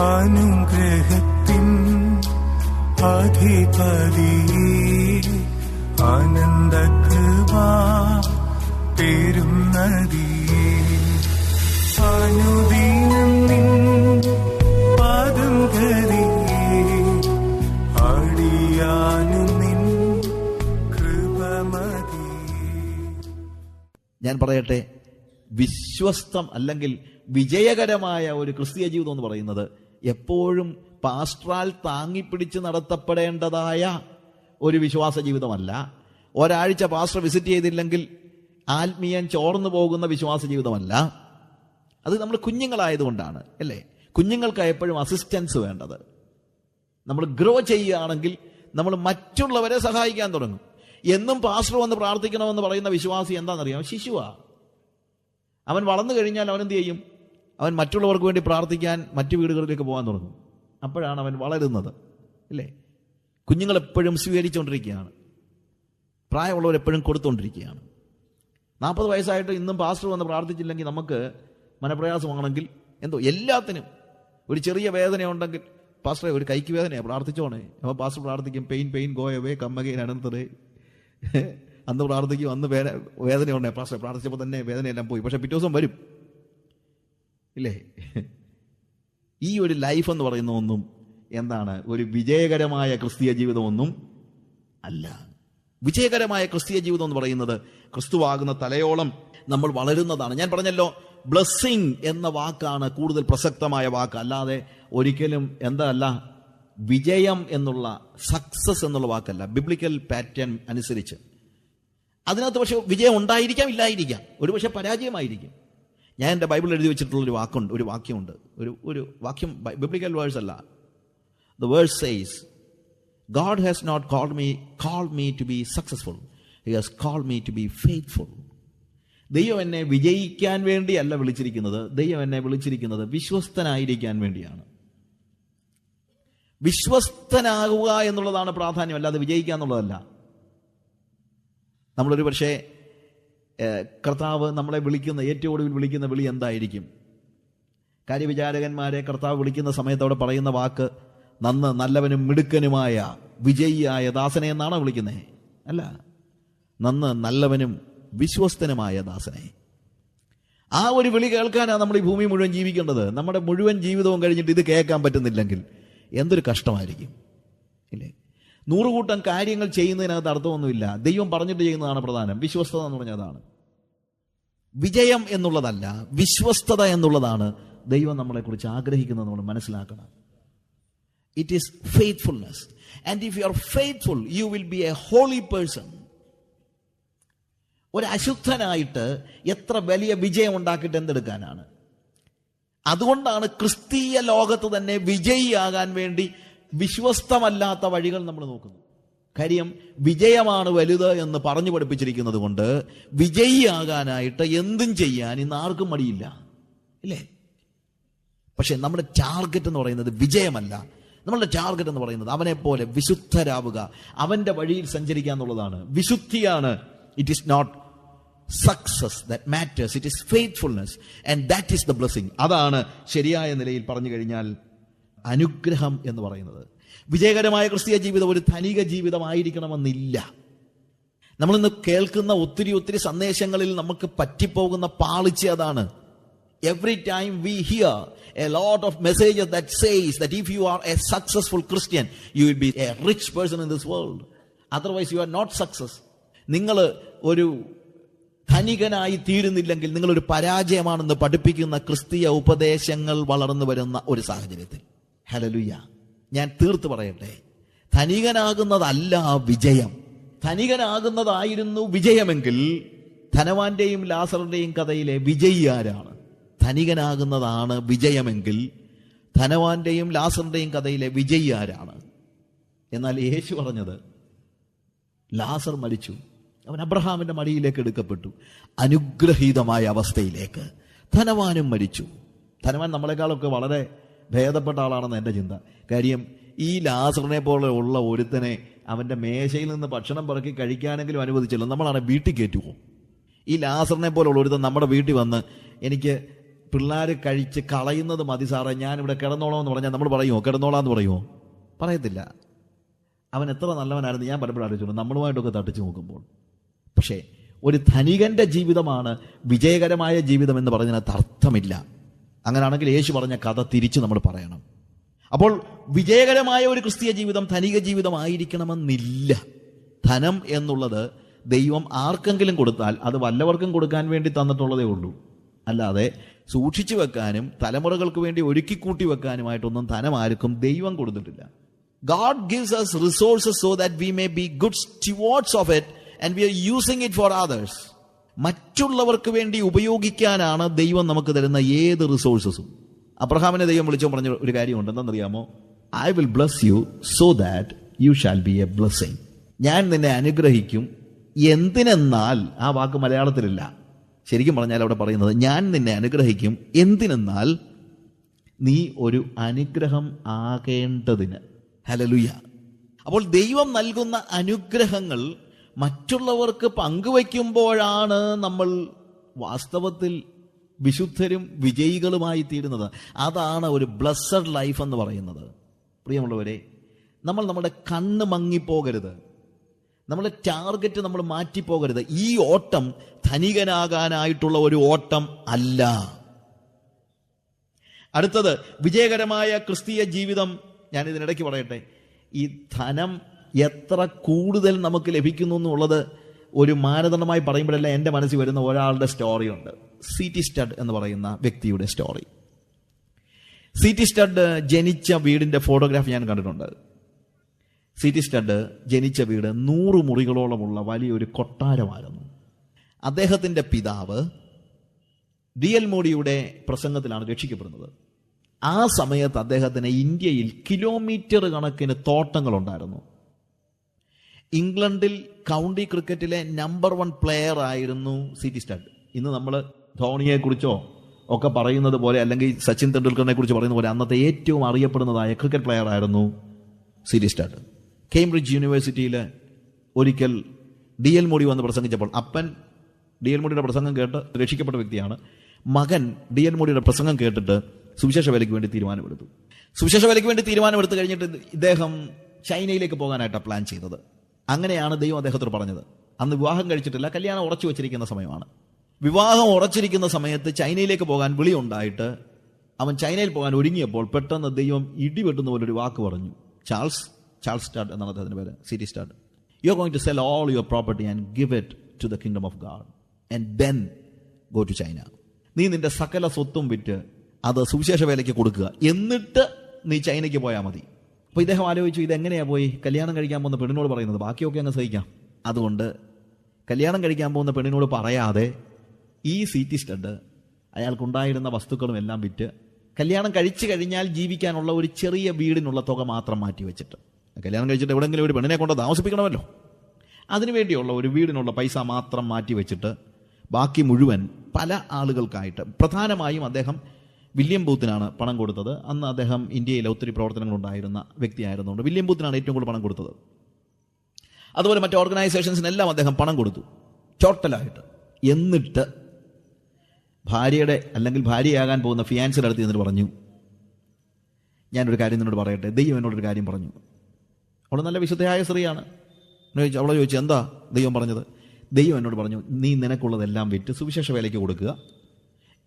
അനുഗ്രഹത്തിൻ അധിപതിയേ ആനന്ദകൃപാ പെരുന്നതിയേ അനുദിനം നിൻ പാദം ഗതിയേ അടിയാനും നിൻ കൃപമതിയേ. ഞാൻ പറയട്ടെ, വിശ്വസ്തം അല്ലെങ്കിൽ വിജയകരമായ ഒരു ക്രിസ്തീയ ജീവിതം എന്ന് പറയുന്നത് എപ്പോഴും പാസ്റ്ററാൽ താങ്ങിപ്പിടിച്ച് നടത്തപ്പെടേണ്ടതായ ഒരു വിശ്വാസ ജീവിതമല്ല. ഒരാഴ്ച പാസ്റ്റർ വിസിറ്റ് ചെയ്തില്ലെങ്കിൽ ആത്മീയം ചോർന്നു പോകുന്ന വിശ്വാസ ജീവിതമല്ല. അത് നമ്മൾ കുഞ്ഞുങ്ങളായതുകൊണ്ടാണ്, അല്ലേ? കുഞ്ഞുങ്ങൾക്ക് എപ്പോഴും അസിസ്റ്റൻസ് വേണ്ടത്. നമ്മൾ ഗ്രോ ചെയ്യുകയാണെങ്കിൽ നമ്മൾ മറ്റുള്ളവരെ സഹായിക്കാൻ തുടങ്ങും. എന്നും പാസ്റ്റർ വന്ന് പ്രാർത്ഥിക്കണമെന്ന് പറയുന്ന വിശ്വാസി എന്താണെന്നറിയാം? ശിശുവാ. അവൻ വളർന്നു കഴിഞ്ഞാൽ അവൻ എന്ത് ചെയ്യും? അവൻ മറ്റുള്ളവർക്ക് വേണ്ടി പ്രാർത്ഥിക്കാൻ മറ്റു വീടുകളിലേക്ക് പോകാൻ തുടങ്ങും. അപ്പോഴാണ് അവൻ വളരുന്നത്, അല്ലേ? കുഞ്ഞുങ്ങളെപ്പോഴും സ്വീകരിച്ചുകൊണ്ടിരിക്കുകയാണ്, പ്രായമുള്ളവരെപ്പോഴും കൊടുത്തുകൊണ്ടിരിക്കുകയാണ്. 40 വയസ്സായിട്ട് ഇന്നും പാസ്റ്റർ വന്ന് പ്രാർത്ഥിച്ചില്ലെങ്കിൽ നമുക്ക് മനപ്രയാസമാണെങ്കിൽ എന്തോ എല്ലാത്തിനും ഒരു ചെറിയ വേദനയുണ്ടെങ്കിൽ പാസ്റ്ററെ ഒരു കൈക്ക് വേദനയാണ്, പ്രാർത്ഥിച്ചോണേ. അപ്പോൾ പാസ്റ്റർ പ്രാർത്ഥിക്കും, pain go away come again അനന്തരേ. അന്ന് പ്രാർത്ഥിക്കും, അന്ന് വേദനയുണ്ടേ പാസ്റ്റർ പ്രാർത്ഥിച്ചപ്പോൾ തന്നെ വേദനയെല്ലാം പോയി. പക്ഷെ പിറ്റേ ദിവസം വരും, ഇല്ലേ? ഈ ഒരു ലൈഫ് എന്ന് പറയുന്ന ഒന്നും എന്താണ് ഒരു വിജയകരമായ ക്രിസ്തീയ ജീവിതമൊന്നും അല്ല. വിജയകരമായ ക്രിസ്തീയ ജീവിതം എന്ന് പറയുന്നത് ക്രിസ്തുവാകുന്ന തലയോളം നമ്മൾ വളരുന്നതാണ്. ഞാൻ പറഞ്ഞല്ലോ, ബ്ലെസ്സിങ് എന്ന വാക്കാണ് കൂടുതൽ പ്രസക്തമായ വാക്ക്, അല്ലാതെ ഒരിക്കലും എന്തല്ല വിജയം എന്നുള്ള സക്സസ് എന്നുള്ള വാക്കല്ല. ബിബ്ലിക്കൽ പാറ്റേൺ അനുസരിച്ച് അതിനകത്ത് പക്ഷെ വിജയം ഉണ്ടായിരിക്കാം, ഇല്ലായിരിക്കാം, ഒരു പക്ഷെ പരാജയമായിരിക്കും. ഞാൻ എൻ്റെ ബൈബിളിൽ എഴുതി വെച്ചിട്ടുള്ളൊരു വാക്യമുണ്ട്. ഒരു വാക്യം ബിബ്ലിക്കൽ വേഴ്സ് അല്ല. The verse says, God has not called me to be successful. He has called me to be faithful. ദൈവം എന്നെ വിജയിക്കാൻ വേണ്ടിയല്ല വിളിച്ചിരിക്കുന്നത്. ദൈവം എന്നെ വിളിച്ചിരിക്കുന്നത് വിശ്വസ്തനായിരിക്കാൻ വേണ്ടിയാണ്. വിശ്വസ്തനാകുക എന്നുള്ളതാണ് പ്രാധാന്യം, അല്ലാതെ വിജയിക്കുക എന്നുള്ളതല്ല. നമ്മളൊരു പക്ഷേ കർത്താവ് നമ്മളെ വിളിക്കുന്ന ഏറ്റവും ഒടുവിൽ വിളിക്കുന്ന വിളി എന്തായിരിക്കും? കാര്യവിചാരകന്മാരെ കർത്താവ് വിളിക്കുന്ന സമയത്ത് അവിടെ പറയുന്ന വാക്ക് നല്ലവനും മിടുക്കനുമായ വിജയിയായ ദാസനെ എന്നാണോ വിളിക്കുന്നത്? അല്ല, നല്ലവനും വിശ്വസ്തനുമായ ദാസനെ. ആ ഒരു വിളി കേൾക്കാനാണ് നമ്മൾ ഈ ഭൂമി മുഴുവൻ ജീവിക്കേണ്ടത്. നമ്മുടെ മുഴുവൻ ജീവിതവും കഴിഞ്ഞിട്ട് ഇത് കേൾക്കാൻ പറ്റുന്നില്ലെങ്കിൽ എന്തൊരു കഷ്ടമായിരിക്കും, ഇല്ലേ? 100 കൂട്ടം കാര്യങ്ങൾ ചെയ്യുന്നതിനകത്ത് അർത്ഥമൊന്നുമില്ല. ദൈവം പറഞ്ഞിട്ട് ചെയ്യുന്നതാണ് പ്രധാനം. വിശ്വസ്തത എന്ന് പറഞ്ഞതാണ്. വിജയം എന്നുള്ളതല്ല, വിശ്വസ്തത എന്നുള്ളതാണ് ദൈവം നമ്മളെക്കുറിച്ച് ആഗ്രഹിക്കുന്നത്. നമ്മൾ മനസ്സിലാക്കണം. It is faithfulness. And if you are faithful, you will be a holy person. ഒരു അശുദ്ധനായിട്ട് എത്ര വലിയ വിജയം ഉണ്ടാക്കിയിട്ട് എന്തെടുക്കാനാണ്? അതുകൊണ്ടാണ് ക്രിസ്തീയ ലോകത്ത് തന്നെ വിജയിയാകാൻ വേണ്ടി വിശ്വസ്തമല്ലാത്ത വഴികൾ നമ്മൾ നോക്കുന്നത്. കാര്യം വിജയമാണ് വലുത് എന്ന് പറഞ്ഞു പഠിപ്പിച്ചിരിക്കുന്നത് കൊണ്ട് വിജയിയാകാനായിട്ട് എന്തും ചെയ്യാൻ ഇന്ന് ആർക്കും മടിയില്ല, ഇല്ലേ? പക്ഷെ നമ്മുടെ ടാർഗറ്റ് എന്ന് പറയുന്നത് വിജയമല്ല. നമ്മളുടെ ടാർഗറ്റ് എന്ന് പറയുന്നത് അവനെ പോലെ വിശുദ്ധരാവുക, അവന്റെ വഴിയിൽ സഞ്ചരിക്കുക എന്നുള്ളതാണ്. വിശുദ്ധിയാണ്. It is not success that matters, it is faithfulness and that is the blessing. അതാണ് ശരിയായ നിലയിൽ പറഞ്ഞു കഴിഞ്ഞാൽ അനുഗ്രഹം എന്ന് പറയുന്നത്. വിജയകരമായ ക്രിസ്തീയ ജീവിതം ഒരു ധനിക ജീവിതമായിരിക്കണമെന്നില്ല. നമ്മളിന്ന് കേൾക്കുന്ന ഒത്തിരി സന്ദേശങ്ങളിൽ നമുക്ക് പറ്റിപ്പോകുന്ന പാളിച്ച അതാണ്. Every time we hear a lot of messages that says that if you are a successful Christian, you will be a rich person in this world. Otherwise you are not success. നിങ്ങൾ ഒരു ധനികനായി തീരുന്നില്ലെങ്കിൽ നിങ്ങളൊരു പരാജയമാണെന്ന് പഠിപ്പിക്കുന്ന ക്രിസ്തീയ ഉപദേശങ്ങൾ വളർന്നു വരുന്ന ഒരു സാഹചര്യത്തിൽ, ഹല്ലേലൂയ, ഞാൻ തീർത്ത് പറയട്ടെ, ധനികനാകുന്നതല്ല വിജയം. ധനികനാകുന്നതായിരുന്നു വിജയമെങ്കിൽ ധനവാന്റെയും ലാസറിന്റെയും കഥയിലെ വിജയി ആരാണ്? ധനികനാകുന്നതാണ് വിജയമെങ്കിൽ ധനവാന്റെയും ലാസറിന്റെയും കഥയിലെ വിജയി ആരാണ്? എന്നാൽ യേശു പറഞ്ഞത്, ലാസർ മരിച്ചു, അവൻ അബ്രഹാമിന്റെ മടിയിലേക്ക് എടുക്കപ്പെട്ടു, അനുഗ്രഹീതമായ അവസ്ഥയിലേക്ക്. ധനവാനും മരിച്ചു. ധനവാൻ നമ്മളെക്കാളൊക്കെ വളരെ ഭേദപ്പെട്ട ആളാണെന്ന് എൻ്റെ ചിന്ത. കാര്യം ഈ ലാസറിനെ പോലെ ഉള്ള ഒരുത്തനെ അവൻ്റെ മേശയിൽ നിന്ന് ഭക്ഷണം പറക്കി കഴിക്കാനെങ്കിലും അനുവദിച്ചല്ലോ. നമ്മളാണ് വീട്ടിൽ കയറ്റുമോ? ഈ ലാസറിനെ പോലുള്ള ഒരുത്തൻ നമ്മുടെ വീട്ടിൽ വന്ന് എനിക്ക് പിള്ളേർ കഴിച്ച് കളയുന്നത് മതി സാറേ, ഞാനിവിടെ കിടന്നോളാം എന്ന് പറഞ്ഞാൽ നമ്മൾ പറയുമോ? കിടന്നോളാന്ന് പറയുമോ? പറയത്തില്ല. അവൻ എത്ര നല്ലവനായിരുന്നു ഞാൻ പലപ്പോഴും ആലോചിച്ചു നമ്മളുമായിട്ടൊക്കെ തട്ടിച്ചു നോക്കുമ്പോൾ. പക്ഷേ ഒരു ധനികന്റെ ജീവിതമാണ് വിജയകരമായ ജീവിതം എന്ന് പറഞ്ഞതിനകത്ത് അർത്ഥമില്ല. അങ്ങനെയാണെങ്കിൽ യേശു പറഞ്ഞ കഥ തിരിച്ച് നമ്മൾ പറയണം. അപ്പോൾ വിജയകരമായ ഒരു ക്രിസ്തീയ ജീവിതം ധനിക ജീവിതമായിരിക്കണമെന്നില്ല. ധനം എന്നുള്ളത് ദൈവം ആർക്കെങ്കിലും കൊടുത്താൽ അത് വല്ലവർക്കും കൊടുക്കാൻ വേണ്ടി തന്നിട്ടുള്ളതേ ഉള്ളൂ. അല്ലാതെ സൂക്ഷിച്ചു വെക്കാനും തലമുറകൾക്ക് വേണ്ടി ഒരുക്കിക്കൂട്ടി വെക്കാനുമായിട്ടൊന്നും ധനം ആർക്കും ദൈവം കൊടുത്തിട്ടില്ല. God gives us resources so that we may be good stewards of it and we are using it for others. മറ്റുള്ളവർക്ക് വേണ്ടി ഉപയോഗിക്കാനാണ് ദൈവം നമുക്ക് തരുന്ന ഏത് റിസോഴ്സസും. അബ്രഹാമിനെ ദൈവം വിളിച്ചോ പറഞ്ഞ ഒരു കാര്യമുണ്ട്, എന്താണെന്നറിയാമോ? I will bless you so that you shall be a blessing. ഞാൻ നിന്നെ അനുഗ്രഹിക്കും. എന്തിനെന്നാൽ, ആ വാക്ക് മലയാളത്തിലില്ല, ശരിക്കും പറഞ്ഞാൽ അവിടെ പറയുന്നത് ഞാൻ നിന്നെ അനുഗ്രഹിക്കും എന്തിനെന്നാൽ നീ ഒരു അനുഗ്രഹം ആകേണ്ടതിന്. ഹല്ലേലൂയ. അപ്പോൾ ദൈവം നൽകുന്ന അനുഗ്രഹങ്ങൾ മറ്റുള്ളവർക്ക് പങ്കുവയ്ക്കുമ്പോഴാണ് നമ്മൾ വാസ്തവത്തിൽ വിശുദ്ധരും വിജയികളുമായി തീരുന്നത്. അതാണ് ഒരു ബ്ലെസ്സഡ് ലൈഫ് എന്ന് പറയുന്നത്. പ്രിയമുള്ളവരെ, നമ്മൾ നമ്മുടെ കണ്ണ് മങ്ങിപ്പോകരുത്, നമ്മുടെ ടാർഗറ്റ് നമ്മൾ മാറ്റിപ്പോകരുത്. ഈ ഓട്ടം ധനികനാകാനായിട്ടുള്ള ഒരു ഓട്ടം അല്ല. അടുത്തത് വിജയകരമായ ക്രിസ്തീയ ജീവിതം. ഞാൻ ഇതിനിടയ്ക്ക് പറയട്ടെ, ഈ ധനം എത്ര കൂടുതൽ നമുക്ക് ലഭിക്കുന്നു എന്നുള്ളത് ഒരു മാനദണ്ഡമായി പറയുമ്പോഴല്ല എൻ്റെ മനസ്സിൽ വരുന്ന ഒരാളുടെ സ്റ്റോറിയുണ്ട്. C.T. സ്റ്റഡ് എന്ന് പറയുന്ന വ്യക്തിയുടെ സ്റ്റോറി. C.T. സ്റ്റഡ് ജനിച്ച വീടിൻ്റെ ഫോട്ടോഗ്രാഫ് ഞാൻ കണ്ടിട്ടുണ്ട്. C.T. സ്റ്റഡ് ജനിച്ച വീട് 100 മുറികളോളമുള്ള വലിയൊരു കൊട്ടാരമായിരുന്നു. അദ്ദേഹത്തിൻ്റെ പിതാവ് D.L. മോഡിയുടെ പ്രസംഗത്തിലാണ് രക്ഷിക്കപ്പെടുന്നത്. ആ സമയത്ത് അദ്ദേഹത്തിന് ഇന്ത്യയിൽ കിലോമീറ്റർ കണക്കിന് തോട്ടങ്ങളുണ്ടായിരുന്നു. ഇംഗ്ലണ്ടിൽ കൗണ്ടി ക്രിക്കറ്റിലെ നമ്പർ 1 പ്ലെയർ ആയിരുന്നു C.T. സ്റ്റഡ്. ഇന്ന് നമ്മൾ ധോണിയെക്കുറിച്ചോ ഒക്കെ പറയുന്നത് പോലെ, അല്ലെങ്കിൽ സച്ചിൻ തെണ്ടുൽക്കറിനെ കുറിച്ച് പറയുന്ന പോലെ അന്നത്തെ ഏറ്റവും അറിയപ്പെടുന്നതായ ക്രിക്കറ്റ് പ്ലെയർ ആയിരുന്നു C.T. സ്റ്റഡ്. കേംബ്രിഡ്ജ് യൂണിവേഴ്സിറ്റിയിൽ ഒരിക്കൽ D.L. മോഡി വന്ന് പ്രസംഗിച്ചപ്പോൾ, അപ്പൻ D.L. മോഡിയുടെ പ്രസംഗം കേട്ട് രക്ഷിക്കപ്പെട്ട വ്യക്തിയാണ്. മകൻ D.L. മോഡിയുടെ പ്രസംഗം കേട്ടിട്ട് സുവിശേഷ വേലയ്ക്ക് വേണ്ടി തീരുമാനമെടുത്തു. സുവിശേഷ വേലയ്ക്ക് വേണ്ടി തീരുമാനമെടുത്ത് കഴിഞ്ഞിട്ട് ഇദ്ദേഹം ചൈനയിലേക്ക് പോകാനായിട്ടാണ് പ്ലാൻ ചെയ്തത്. അങ്ങനെയാണ് ദൈവം അദ്ദേഹത്തോട് പറഞ്ഞത്. അന്ന് വിവാഹം കഴിച്ചിട്ടില്ല, കല്യാണം ഉറച്ചു വെച്ചിരിക്കുന്ന സമയമാണ്. വിവാഹം ഉറച്ചിരിക്കുന്ന സമയത്ത് ചൈനയിലേക്ക് പോകാൻ വിളിയുണ്ടായിട്ട് അവൻ ചൈനയിൽ പോകാൻ ഒരുങ്ങിയപ്പോൾ പെട്ടെന്ന് ദൈവം ഇടിവെട്ടുന്ന പോലെ ഒരു വാക്ക് പറഞ്ഞു. ചാൾസ് സ്റ്റഡ് എന്നാണ് അദ്ദേഹത്തിൻ്റെ പേര്, C.T. Studd. You are going to sell all your property and give it to the kingdom of God and then go to China. നീ നിന്റെ സകല സ്വത്തും വിറ്റ് അത് സുവിശേഷ വേലയ്ക്ക് കൊടുക്കുക, എന്നിട്ട് നീ ചൈനയ്ക്ക് പോയാൽ മതി. അപ്പോൾ ഇദ്ദേഹം ആലോചിച്ചു, ഇതെങ്ങനെയാ പോയി കല്യാണം കഴിക്കാൻ പോകുന്ന പെണ്ണിനോട് പറയുന്നത്? ബാക്കിയൊക്കെ അങ്ങ് സഹിക്കാം. അതുകൊണ്ട് കല്യാണം കഴിക്കാൻ പോകുന്ന പെണ്ണിനോട് പറയാതെ ഈ C.T. സ്റ്റഡ് അയാൾക്കുണ്ടായിരുന്ന വസ്തുക്കളും എല്ലാം വിറ്റ് കല്യാണം കഴിച്ചു കഴിഞ്ഞാൽ ജീവിക്കാനുള്ള ഒരു ചെറിയ വീടിനുള്ള തുക മാത്രം മാറ്റി വെച്ചിട്ട്, കല്യാണം കഴിച്ചിട്ട് എവിടെയെങ്കിലും ഒരു പെണ്ണിനെ കൊണ്ട് താമസിപ്പിക്കണമല്ലോ, അതിനുവേണ്ടിയുള്ള ഒരു വീടിനുള്ള പൈസ മാത്രം മാറ്റി വെച്ചിട്ട് ബാക്കി മുഴുവൻ പല ആളുകൾക്കായിട്ട്, പ്രധാനമായും അദ്ദേഹം വില്യം ബൂത്തിനാണ് പണം കൊടുത്തത്. അന്ന് അദ്ദേഹം ഇന്ത്യയിൽ ഒത്തിരി പ്രവർത്തനങ്ങളുണ്ടായിരുന്ന വ്യക്തിയായിരുന്നുകൊണ്ട് വില്യം ബൂത്തിനാണ് ഏറ്റവും കൂടുതൽ പണം കൊടുത്തത്. അതുപോലെ മറ്റ് ഓർഗനൈസേഷൻസിനെല്ലാം അദ്ദേഹം പണം കൊടുത്തു ടോട്ടലായിട്ട്. എന്നിട്ട് ഭാര്യയുടെ അല്ലെങ്കിൽ ഭാര്യയാകാൻ പോകുന്ന ഫിയാൻസിയുടെ അടുത്ത് എന്നിട്ട് പറഞ്ഞു, ഞാനൊരു കാര്യം നിന്നോട് പറയട്ടെ, ദൈവം എന്നോടൊരു കാര്യം പറഞ്ഞു. അവൾ നല്ല വിശുദ്ധയായ സ്ത്രീയാണ്. അവളെ ചോദിച്ചു, എന്താ ദൈവം പറഞ്ഞത്? ദൈവം എന്നോട് പറഞ്ഞു, നീ നിനക്കുള്ളതെല്ലാം വിറ്റ് സുവിശേഷ വേലയ്ക്ക് കൊടുക്കുക,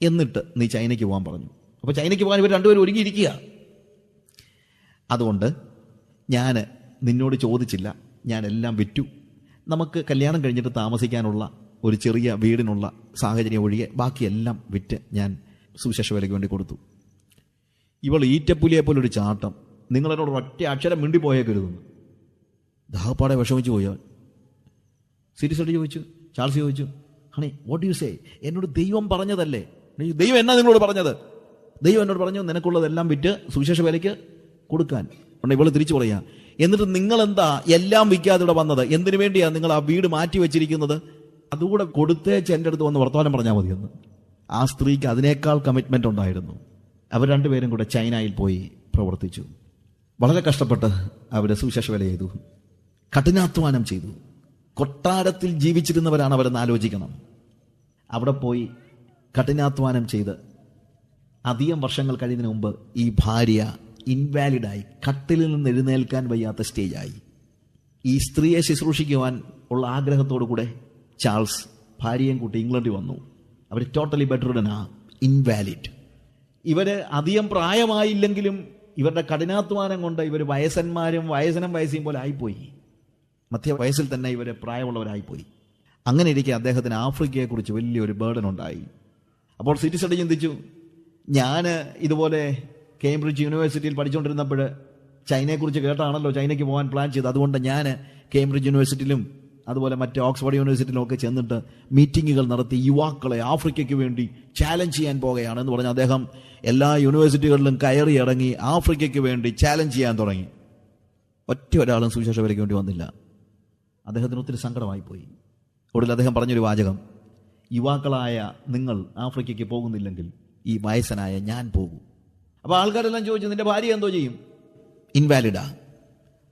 എന്നിട്ട് നീ ചൈനയ്ക്ക് പോകാൻ പറഞ്ഞു. അപ്പോൾ ചൈനയ്ക്ക് പോകാൻ ഇവർ രണ്ടുപേരും ഒരുങ്ങിയിരിക്കുക. അതുകൊണ്ട് ഞാൻ നിന്നോട് ചോദിച്ചില്ല, ഞാൻ എല്ലാം വിറ്റു. നമുക്ക് കല്യാണം കഴിഞ്ഞിട്ട് താമസിക്കാനുള്ള ഒരു ചെറിയ വീടിനുള്ള സാഹചര്യം ഒഴികെ ബാക്കിയെല്ലാം വിറ്റ് ഞാൻ സുവിശേഷ വേലയ്ക്ക് വേണ്ടി കൊടുത്തു. ഇവൾ ഈറ്റപ്പുലിയെ പോലെ ഒരു ചാട്ടം, നിങ്ങളെന്നോട് ഒറ്റ അക്ഷരം മിണ്ടിപ്പോയേക്കരുതെന്ന്. ദാഹപ്പാടെ വിഷമിച്ചു പോയി അവൻ. C.T. സ്റ്റഡ് ചോദിച്ചു, ചാൾസ് ചോദിച്ചു, ഹണി വാട്ട് യു സേ? എന്നോട് ദൈവം പറഞ്ഞതല്ലേ? ദൈവം എന്നാ നിങ്ങളോട് പറഞ്ഞത്? ദൈവം എന്നോട് പറഞ്ഞു നിനക്കുള്ളതെല്ലാം വിറ്റ് സുവിശേഷ വേലയ്ക്ക് കൊടുക്കാൻ. ഉണ്ട് ഇവള് തിരിച്ചു പറയാ, എന്നിട്ട് നിങ്ങളെന്താ എല്ലാം വിൽക്കാതെ ഇവിടെ വന്നത്? എന്തിനു വേണ്ടിയാണ് നിങ്ങൾ ആ വീട് മാറ്റി വെച്ചിരിക്കുന്നത്? അതുകൂടെ കൊടുത്തേച്ച് എൻ്റെ അടുത്ത് വന്ന് വർത്തമാനം പറഞ്ഞാൽ മതിയെന്ന്. ആ സ്ത്രീക്ക് അതിനേക്കാൾ കമ്മിറ്റ്മെൻ്റ് ഉണ്ടായിരുന്നു. അവർ രണ്ടുപേരും കൂടെ ചൈനയിൽ പോയി പ്രവർത്തിച്ചു. വളരെ കഷ്ടപ്പെട്ട് അവർ സുവിശേഷ വേല ചെയ്തു, കഠിനാധ്വാനം ചെയ്തു. കൊട്ടാരത്തിൽ ജീവിച്ചിരുന്നവരാണ് അവരെന്ന് ആലോചിക്കണം. അവിടെ പോയി കഠിനാധ്വാനം ചെയ്ത് അധികം വർഷങ്ങൾ കഴിയുന്നതിന് മുമ്പ് ഈ ഭാര്യ ഇൻവാലിഡായി, കട്ടിലിൽ നിന്ന് എഴുന്നേൽക്കാൻ വയ്യാത്ത സ്റ്റേജായി. ഈ സ്ത്രീയെ ശുശ്രൂഷിക്കുവാൻ ഉള്ള ആഗ്രഹത്തോടു കൂടെ ചാൾസ് ഭാര്യയും കൂട്ടി ഇംഗ്ലണ്ടിൽ വന്നു. അവർ ടോട്ടലി ബെഡ്റിഡനാ, ഇൻവാലിഡ്. ഇവർ അധികം പ്രായമായില്ലെങ്കിലും ഇവരുടെ കഠിനാധ്വാനം കൊണ്ട് ഇവർ വയസ്സനും പോലെ ആയിപ്പോയി. മധ്യ വയസ്സിൽ തന്നെ ഇവർ പ്രായമുള്ളവരായിപ്പോയി. അങ്ങനെ ഇരിക്കെ അദ്ദേഹത്തിന് ആഫ്രിക്കയെക്കുറിച്ച് വലിയൊരു ബേർഡൻ ഉണ്ടായി. അപ്പോൾ സിറ്റി സ്റ്റഡി ചിന്തിച്ചു, ഞാൻ ഇതുപോലെ കേംബ്രിഡ്ജ് യൂണിവേഴ്സിറ്റിയിൽ പഠിച്ചുകൊണ്ടിരുന്നപ്പോൾ ചൈനയെക്കുറിച്ച് കേട്ടാണല്ലോ ചൈനയ്ക്ക് പോകാൻ പ്ലാൻ ചെയ്തത്. അതുകൊണ്ട് ഞാൻ കേംബ്രിഡ്ജ് യൂണിവേഴ്സിറ്റിയിലും അതുപോലെ മറ്റ് ഓക്സ്ഫോർഡ് യൂണിവേഴ്സിറ്റിയിലും ഒക്കെ ചെന്നിട്ട് മീറ്റിങ്ങുകൾ നടത്തി യുവാക്കളെ ആഫ്രിക്കയ്ക്ക് വേണ്ടി ചാലഞ്ച് ചെയ്യാൻ പോകുകയാണെന്ന് പറഞ്ഞ് അദ്ദേഹം എല്ലാ യൂണിവേഴ്സിറ്റികളിലും കയറി ഇറങ്ങി ആഫ്രിക്കയ്ക്ക് വേണ്ടി ചാലഞ്ച് ചെയ്യാൻ തുടങ്ങി. ഒറ്റ ഒരാളും സുവിശേഷ വേലയ്ക്ക് വേണ്ടി വന്നില്ല. അദ്ദേഹത്തിന് ഒത്തിരി സങ്കടമായിപ്പോയി. ഒടുവിൽ അദ്ദേഹം പറഞ്ഞൊരു വാചകം, യുവാക്കളായ നിങ്ങൾ ആഫ്രിക്കയ്ക്ക് പോകുന്നില്ലെങ്കിൽ ഈ വയസ്സനായ ഞാൻ പോകും. അപ്പോൾ ആൾക്കാരെല്ലാം ചോദിച്ചു, നിന്റെ ഭാര്യ എന്തോ ചെയ്യും? ഇൻവാലിഡാ.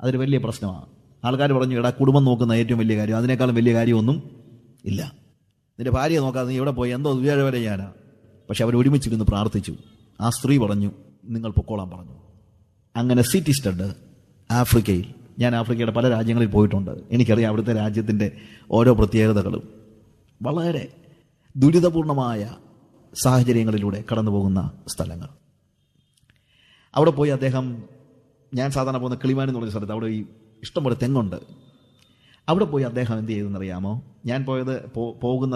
അതൊരു വലിയ പ്രശ്നമാണ്. ആൾക്കാർ പറഞ്ഞു, എടാ കുടുംബം നോക്കുന്ന ഏറ്റവും വലിയ കാര്യം, അതിനേക്കാളും വലിയ കാര്യമൊന്നും ഇല്ല. നിന്റെ ഭാര്യയെ നോക്കാതെ നീ എവിടെ പോയി, എന്തോ വിചാരം വരെ ഞാനാ. പക്ഷെ അവർ ഒരുമിച്ചിരുന്ന് പ്രാർത്ഥിച്ചു. ആ സ്ത്രീ പറഞ്ഞു, നിങ്ങൾ പൊക്കോളാൻ പറഞ്ഞു. അങ്ങനെ സിറ്റി സ്റ്റഡ് ആഫ്രിക്കയിൽ, ഞാൻ ആഫ്രിക്കയുടെ പല രാജ്യങ്ങളിൽ പോയിട്ടുണ്ട്. എനിക്കറിയാം അവിടുത്തെ രാജ്യത്തിൻ്റെ ഓരോ പ്രത്യേകതകളും. വളരെ ദുരിതപൂർണമായ സാഹചര്യങ്ങളിലൂടെ കടന്നു പോകുന്ന സ്ഥലങ്ങൾ. അവിടെ പോയി അദ്ദേഹം, ഞാൻ സാധാരണ പോകുന്ന കിളിമാൻ എന്ന് പറഞ്ഞ സ്ഥലത്ത്, അവിടെ ഈ ഇഷ്ടംപോലെ തെങ്ങുണ്ട്. അവിടെ പോയി അദ്ദേഹം എന്ത് ചെയ്തെന്നറിയാമോ? ഞാൻ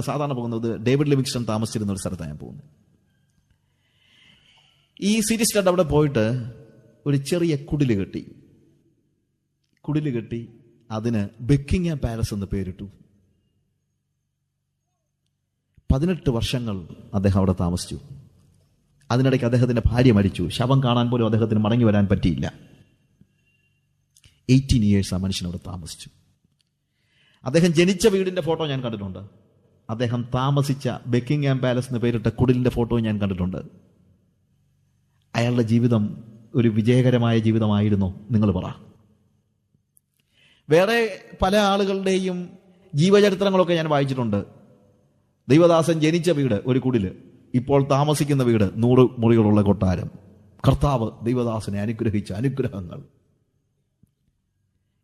സാധാരണ പോകുന്നത് ഡേവിഡ് ലിവിങ്സ്റ്റൺ താമസിച്ചിരുന്ന ഒരു സ്ഥലത്താണ് ഞാൻ പോകുന്നത്. ഈ സിറ്റി സ്റ്റഡ് അവിടെ പോയിട്ട് ഒരു ചെറിയ കുടില് കെട്ടി അതിന് ബക്കിംഗ്ഹാം പാലസ് എന്ന് പേരിട്ടു. 18 വർഷങ്ങൾ അദ്ദേഹം അവിടെ താമസിച്ചു. അതിനിടയ്ക്ക് അദ്ദേഹത്തിന്റെ ഭാര്യ മരിച്ചു. ശവം കാണാൻ പോലും അദ്ദേഹത്തിന് മടങ്ങി വരാൻ പറ്റിയില്ല. 18 years ആ മനുഷ്യൻ അവിടെ താമസിച്ചു. അദ്ദേഹം ജനിച്ച വീടിന്റെ ഫോട്ടോ ഞാൻ കണ്ടിട്ടുണ്ട്. അദ്ദേഹം താമസിച്ച ബക്കിംഗ്ഹാം പാലസ് എന്ന് പേരിട്ട കുടിലിന്റെ ഫോട്ടോ ഞാൻ കണ്ടിട്ടുണ്ട്. അയാളുടെ ജീവിതം ഒരു വിജയകരമായ ജീവിതമായിരുന്നോ? നിങ്ങൾ പറ. വേറെ പല ആളുകളുടെയും ജീവചരിത്രങ്ങളൊക്കെ ഞാൻ വായിച്ചിട്ടുണ്ട്. ദൈവദാസൻ ജനിച്ച വീട് ഒരു കുടില്, ഇപ്പോൾ താമസിക്കുന്ന വീട് 100 മുറികളുള്ള കൊട്ടാരം. കർത്താവ് ദൈവദാസനെ അനുഗ്രഹിച്ച അനുഗ്രഹങ്ങൾ.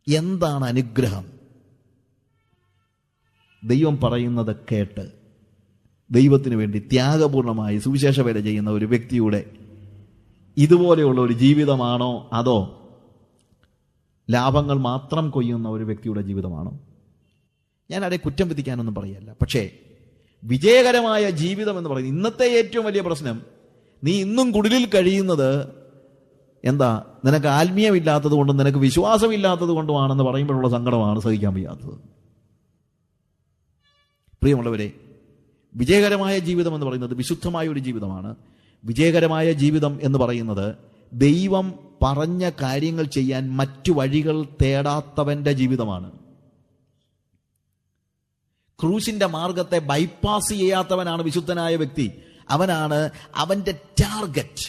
എന്താണ് അനുഗ്രഹം? ദൈവം പറയുന്നത് കേട്ട് ദൈവത്തിന് വേണ്ടി ത്യാഗപൂർണമായി സുവിശേഷ വേല ചെയ്യുന്ന ഒരു വ്യക്തിയുടെ ഇതുപോലെയുള്ള ഒരു ജീവിതമാണോ, അതോ ലാഭങ്ങൾ മാത്രം കൊയ്യുന്ന ഒരു വ്യക്തിയുടെ ജീവിതമാണോ? ഞാൻ ആരെ കുറ്റം വിധിക്കാനൊന്നും പറയല്ല. പക്ഷേ വിജയകരമായ ജീവിതം എന്ന് പറയുന്നത്, ഇന്നത്തെ ഏറ്റവും വലിയ പ്രശ്നം, നീ ഇന്നും കുടിലിൽ കഴിയുന്നത് എന്താ? നിനക്ക് ആത്മീയമില്ലാത്തത് കൊണ്ടും നിനക്ക് വിശ്വാസമില്ലാത്തത് കൊണ്ടുമാണെന്ന് പറയുമ്പോഴുള്ള സങ്കടമാണ് സഹിക്കാൻ വയ്യാത്തത്. പ്രിയമുള്ളവരെ, വിജയകരമായ ജീവിതം എന്ന് പറയുന്നത് വിശുദ്ധമായ ഒരു ജീവിതമാണ്. വിജയകരമായ ജീവിതം എന്ന് പറയുന്നത് ദൈവം പറഞ്ഞ കാര്യങ്ങൾ ചെയ്യാൻ മറ്റു വഴികൾ തേടാത്തവന്റെ ജീവിതമാണ്. ക്രൂശിന്റെ മാർഗത്തെ ബൈപ്പാസ് ചെയ്യാത്തവനാണ് വിശുദ്ധനായ വ്യക്തി. അവനാണ് അവന്റെ ടാർഗറ്റ്.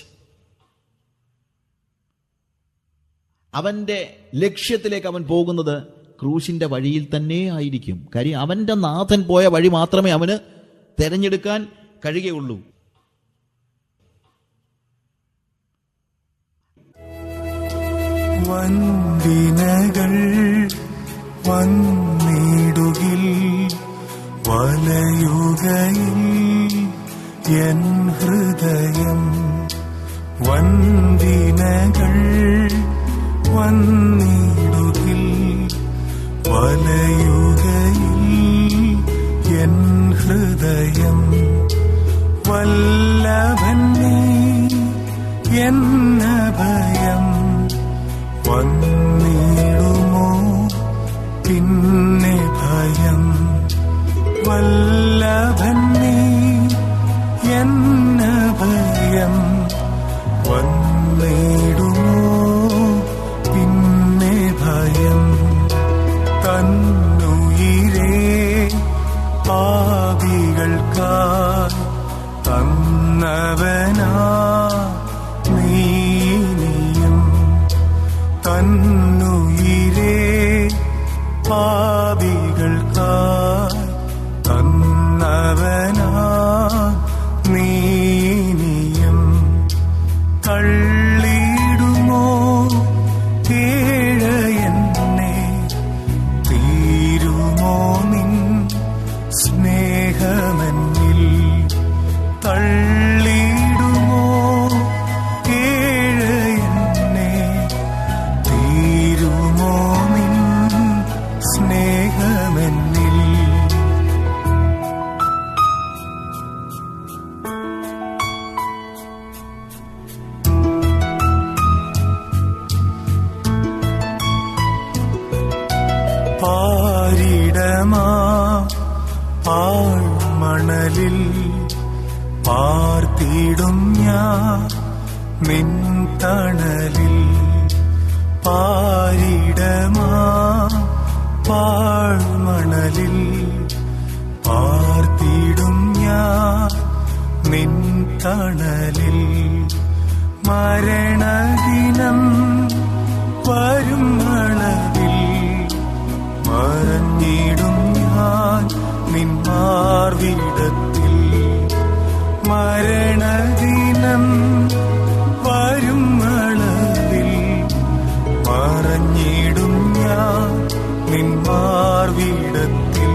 അവന്റെ ലക്ഷ്യത്തിലേക്ക് അവൻ പോകുന്നത് ക്രൂശിന്റെ വഴിയിൽ തന്നെ ആയിരിക്കും. കാര്യം അവന്റെ നാഥൻ പോയ വഴി മാത്രമേ അവന് തെരഞ്ഞെടുക്കാൻ കഴിയുകയുള്ളൂ. വന്ദിനകൾ വന്നിടുകിൽ വലയുകയിൽ എൻ ഹൃദയം. വന്ദിനകൾ വന്നിടുകിൽ വലയുകയിൽ എൻ ഹൃദയം. വല്ലഭനേ എന്ന ഭയം വന്നിടുമോ പിന്നെ ഭയം? വല്ലഭനേ എന്ന ഭയം വന്നിടുമോ പിന്നെ ഭയം? തന്നുയിരേ പാപികൾക്കായി തന്നവനാ നീയും. തന്നുയിരേ പാപികൾക്കായി തന്നവനാ നീയും. പാരിടമാ ആഴ്മണലിൽ പാർത്തിടും ഞാൻ നിൻ തണലിൽ. പാരിടമാ പാഴ്മണലിൽ പാർത്തിടും ഞാൻ നിൻ തണലിൽ. മരണദിനം വരും അളവിൽ മറഞ്ഞിടും ഞാൻ നിൻ മാർവിടത്തിൽ. മരണദിനം വരും അളവിൽ മറഞ്ഞിടും ഞാൻ നിൻ മാർവിടത്തിൽ.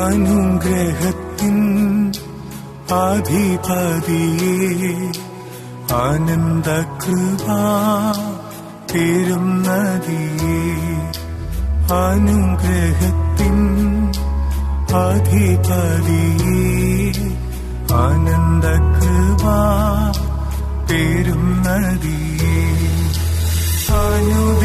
അനുഗ്രഹത്തിൻ അധിപതിയേ ആനന്ദകൃപാ പെരും നദിയേ. അനുഗ്രഹത്തിൻ അധിപതിയേ ആനന്ദകൃപാ പെരും നദിയേ. അനുഗ്രഹ